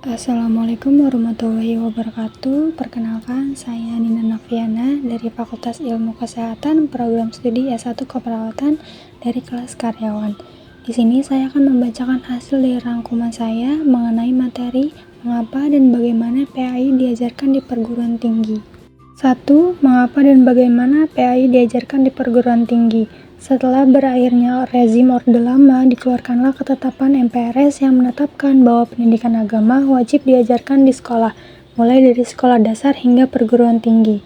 Assalamualaikum warahmatullahi wabarakatuh. Perkenalkan, saya Nina Noviana dari Fakultas Ilmu Kesehatan, Program Studi S1 Keperawatan dari kelas karyawan. Di sini saya akan membacakan hasil dari rangkuman saya mengenai materi mengapa dan bagaimana PAI diajarkan di perguruan tinggi. 1. Mengapa dan bagaimana PAI diajarkan di perguruan tinggi? Setelah berakhirnya rezim Orde Lama, dikeluarkanlah ketetapan MPRS yang menetapkan bahwa pendidikan agama wajib diajarkan di sekolah, mulai dari sekolah dasar hingga perguruan tinggi.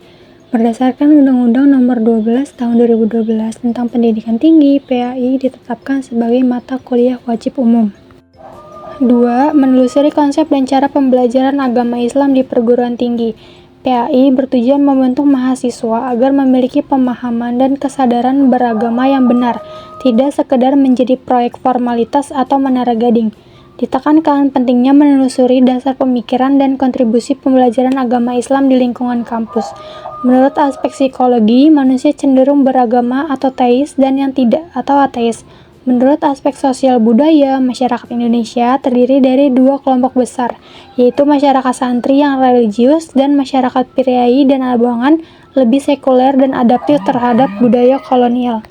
Berdasarkan Undang-Undang Nomor 12 Tahun 2012 tentang Pendidikan Tinggi, PAI ditetapkan sebagai mata kuliah wajib umum. 2. Menelusuri konsep dan cara pembelajaran agama Islam di perguruan tinggi. PAI bertujuan membentuk mahasiswa agar memiliki pemahaman dan kesadaran beragama yang benar, tidak sekedar menjadi proyek formalitas atau menara gading. Ditekankan pentingnya menelusuri dasar pemikiran dan kontribusi pembelajaran agama Islam di lingkungan kampus. Menurut aspek psikologi, manusia cenderung beragama atau teis dan yang tidak atau ateis. Menurut aspek sosial budaya, masyarakat Indonesia terdiri dari dua kelompok besar, yaitu masyarakat santri yang religius dan masyarakat priai dan abangan lebih sekuler dan adaptif terhadap budaya kolonial.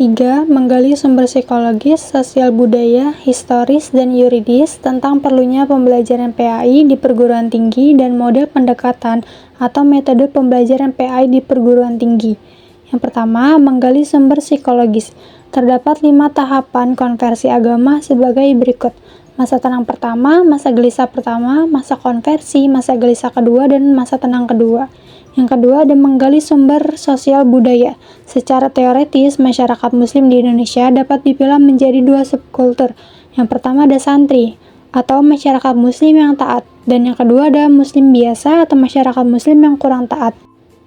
3. Menggali sumber psikologis, sosial budaya, historis, dan yuridis tentang perlunya pembelajaran PAI di perguruan tinggi dan model pendekatan atau metode pembelajaran PAI di perguruan tinggi. Yang pertama, menggali sumber psikologis. Terdapat 5 tahapan konversi agama sebagai berikut. Masa tenang pertama, masa gelisah pertama, masa konversi, masa gelisah kedua, dan masa tenang kedua. Yang kedua ada menggali sumber sosial budaya. Secara teoretis, masyarakat muslim di Indonesia dapat dipilah menjadi 2 subkultur. Yang pertama ada santri, atau masyarakat muslim yang taat. Dan yang kedua ada muslim biasa atau masyarakat muslim yang kurang taat.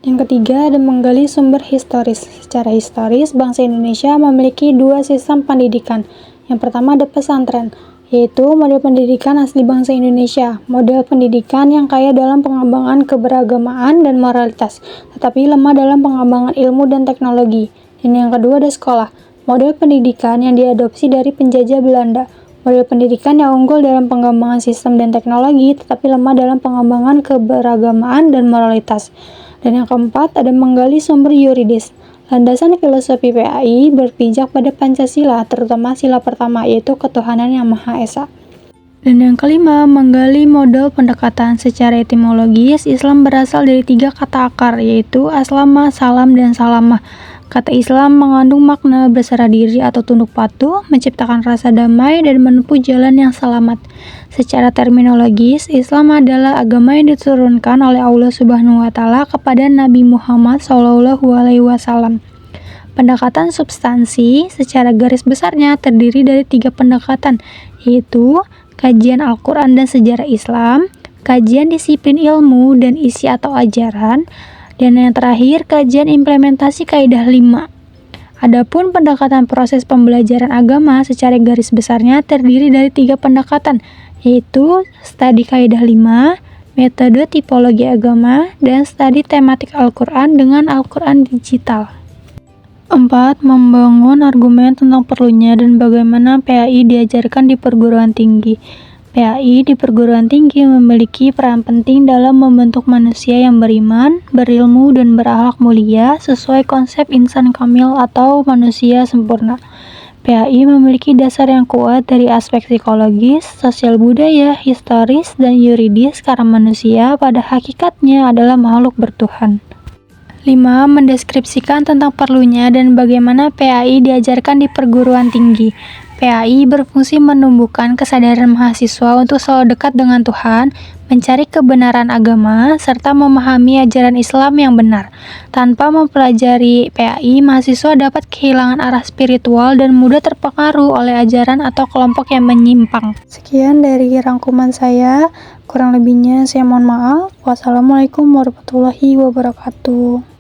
Yang ketiga ada menggali sumber historis. Secara historis, bangsa Indonesia memiliki 2 sistem pendidikan. Yang pertama ada pesantren, yaitu model pendidikan asli bangsa Indonesia, model pendidikan yang kaya dalam pengembangan keberagamaan dan moralitas, tetapi lemah dalam pengembangan ilmu dan teknologi. Dan yang kedua ada sekolah, model pendidikan yang diadopsi dari penjajah Belanda, model pendidikan yang unggul dalam pengembangan sistem dan teknologi, tetapi lemah dalam pengembangan keberagamaan dan moralitas. Dan yang keempat ada menggali sumber yuridis. Landasan filosofi PAI berpijak pada Pancasila, terutama sila pertama yaitu ketuhanan yang Maha Esa. Dan yang kelima, menggali model pendekatan. Secara etimologis, Islam berasal dari 3 kata akar, yaitu aslama, salam, dan salamah. Kata Islam mengandung makna berserah diri atau tunduk patuh, menciptakan rasa damai, dan menempuh jalan yang selamat. Secara terminologis, Islam adalah agama yang diturunkan oleh Allah Subhanahu wa Ta'ala kepada Nabi Muhammad SAW. Pendekatan substansi secara garis besarnya terdiri dari 3 pendekatan, yaitu kajian Al-Quran dan sejarah Islam, kajian disiplin ilmu dan isi atau ajaran, dan yang terakhir kajian implementasi kaidah 5. Adapun pendekatan proses pembelajaran agama secara garis besarnya terdiri dari 3 pendekatan, yaitu studi kaidah 5, metode tipologi agama, dan studi tematik Al-Quran dengan Al-Quran digital. 4. Membangun argumen tentang perlunya dan bagaimana PAI diajarkan di perguruan tinggi. PAI di perguruan tinggi memiliki peran penting dalam membentuk manusia yang beriman, berilmu, dan berakhlak mulia sesuai konsep insan kamil atau manusia sempurna. PAI memiliki dasar yang kuat dari aspek psikologis, sosial budaya, historis, dan yuridis karena manusia pada hakikatnya adalah makhluk bertuhan. 5. Mendeskripsikan tentang perlunya dan bagaimana PAI diajarkan di perguruan tinggi. PAI berfungsi menumbuhkan kesadaran mahasiswa untuk selalu dekat dengan Tuhan, mencari kebenaran agama, serta memahami ajaran Islam yang benar. Tanpa mempelajari PAI, mahasiswa dapat kehilangan arah spiritual dan mudah terpengaruh oleh ajaran atau kelompok yang menyimpang. Sekian dari rangkuman saya, kurang lebihnya saya mohon maaf. Wassalamualaikum warahmatullahi wabarakatuh.